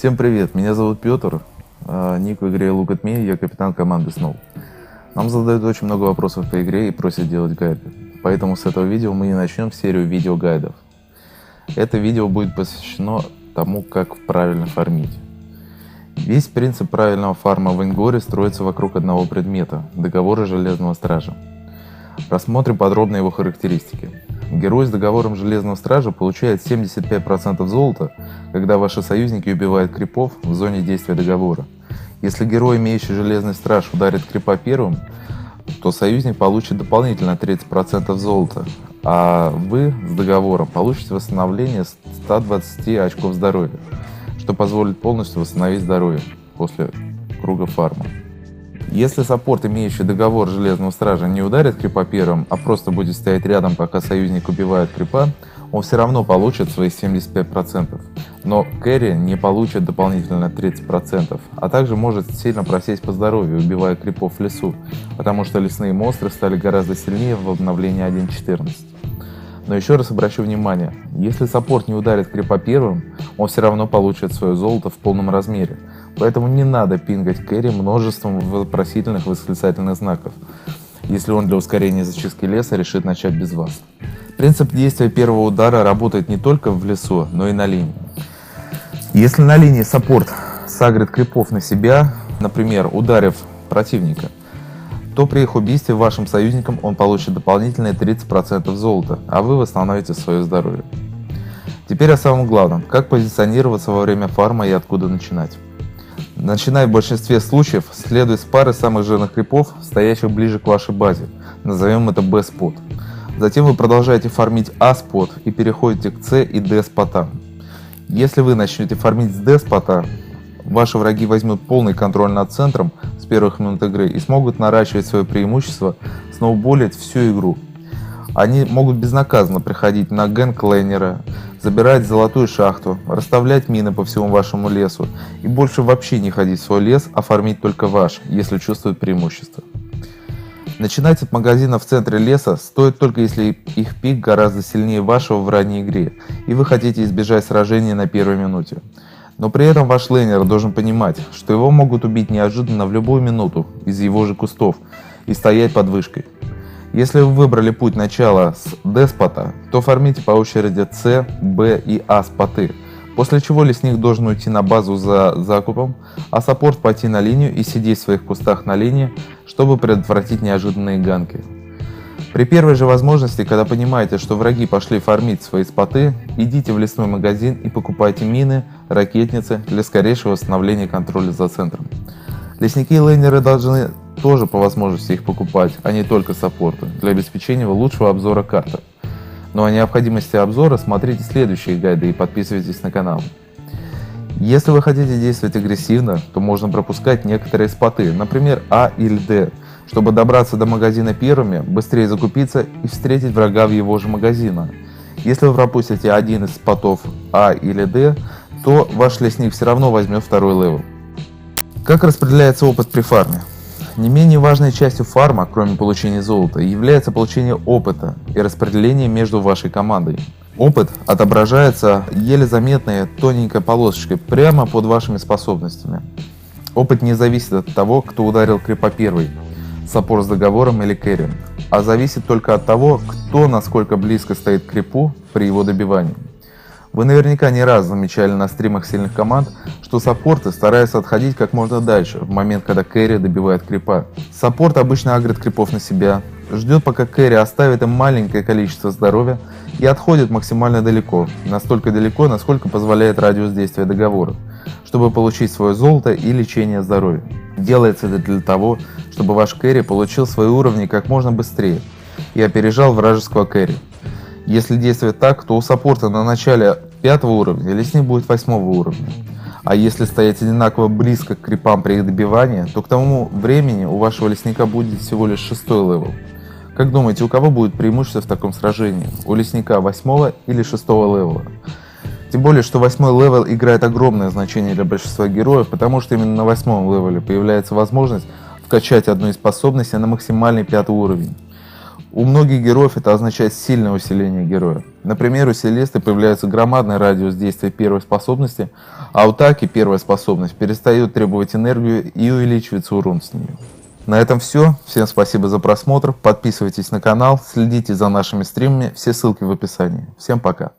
Всем привет, меня зовут Петр, ник в игре Look at Me, я капитан команды Snow. Нам задают очень много вопросов по игре и просят делать гайды, поэтому с этого видео мы и начнем серию видеогайдов. Это видео будет посвящено тому, как правильно фармить. Весь принцип правильного фарма в Ингоре строится вокруг одного предмета – договора Железного Стража. Рассмотрим подробно его характеристики. Герой с договором Железного Стража получает 75% золота, когда ваши союзники убивают крипов в зоне действия договора. Если герой, имеющий Железный Страж, ударит крипа первым, то союзник получит дополнительно 30% золота, а вы с договором получите восстановление 120 очков здоровья, что позволит полностью восстановить здоровье после круга фарма. Если саппорт, имеющий договор Железного Стража, не ударит крипа первым, а просто будет стоять рядом, пока союзник убивает крипа, он все равно получит свои 75%, но кэрри не получит дополнительно 30%, а также может сильно просесть по здоровью, убивая крипов в лесу, потому что лесные монстры стали гораздо сильнее в обновлении 1.14. Но еще раз обращу внимание, если саппорт не ударит крипа первым, он все равно получит свое золото в полном размере. Поэтому не надо пингать кэрри множеством вопросительных восклицательных знаков, если он для ускорения зачистки леса решит начать без вас. Принцип действия первого удара работает не только в лесу, но и на линии. Если на линии саппорт сагрит крипов на себя, например, ударив противника, то при их убийстве вашим союзникам он получит дополнительные 30% золота, а вы восстановите свое здоровье. Теперь о самом главном, как позиционироваться во время фарма и откуда начинать. Начиная в большинстве случаев, следует с пары самых жирных крипов, стоящих ближе к вашей базе, назовем это B-спот. Затем вы продолжаете фармить A-спот и переходите к C и D-спотам. Если вы начнете фармить с D-спота, ваши враги возьмут полный контроль над центром с первых минут игры и смогут наращивать свое преимущество, сноуболить всю игру. Они могут безнаказанно приходить на гэнк лейнера, забирать золотую шахту, расставлять мины по всему вашему лесу и больше вообще не ходить в свой лес, а фармить только ваш, если чувствуют преимущество. Начинать от магазина в центре леса стоит только если их пик гораздо сильнее вашего в ранней игре и вы хотите избежать сражения на первой минуте. Но при этом ваш лейнер должен понимать, что его могут убить неожиданно в любую минуту из его же кустов и стоять под вышкой. Если вы выбрали путь начала с D-спота, то фармите по очереди C, B и A споты, после чего лесник должен уйти на базу за закупом, а саппорт пойти на линию и сидеть в своих кустах на линии, чтобы предотвратить неожиданные ганки. При первой же возможности, когда понимаете, что враги пошли фармить свои споты, идите в лесной магазин и покупайте мины, ракетницы для скорейшего восстановления контроля за центром. Лесники и лейнеры должны тоже по возможности их покупать, а не только саппорты, для обеспечения лучшего обзора карты. Но о необходимости обзора смотрите следующие гайды и подписывайтесь на канал. Если вы хотите действовать агрессивно, то можно пропускать некоторые споты, например А или Д, чтобы добраться до магазина первыми, быстрее закупиться и встретить врага в его же магазине. Если вы пропустите один из спотов А или Д, то ваш лесник все равно возьмет второй левел. Как распределяется опыт при фарме? Не менее важной частью фарма, кроме получения золота, является получение опыта и распределение между вашей командой. Опыт отображается еле заметной тоненькой полосочкой прямо под вашими способностями. Опыт не зависит от того, кто ударил крипа первый, саппорт с договором или кэрри, а зависит только от того, кто насколько близко стоит к крипу при его добивании. Вы наверняка не раз замечали на стримах сильных команд, что саппорты стараются отходить как можно дальше, в момент, когда кэрри добивает крипа. Саппорт обычно агрит крипов на себя, ждет, пока кэрри оставит им маленькое количество здоровья и отходит максимально далеко, настолько далеко, насколько позволяет радиус действия договора, чтобы получить свое золото и лечение здоровья. Делается это для того, чтобы ваш кэрри получил свои уровни как можно быстрее и опережал вражеского кэрри. Если действовать так, то у саппорта на начале 5 уровня лесник будет 8 уровня. А если стоять одинаково близко к крипам при их добивании, то к тому времени у вашего лесника будет всего лишь 6 левел. Как думаете, у кого будет преимущество в таком сражении? У лесника 8 или 6 левела? Тем более, что 8 левел играет огромное значение для большинства героев, потому что именно на 8 левеле появляется возможность вкачать одну из способностей на максимальный 5 уровень. У многих героев это означает сильное усиление героя. Например, у Селесты появляется громадный радиус действия первой способности, а у Таки первая способность перестает требовать энергию и увеличивается урон с нее. На этом все. Всем спасибо за просмотр. Подписывайтесь на канал, следите за нашими стримами. Все ссылки в описании. Всем пока.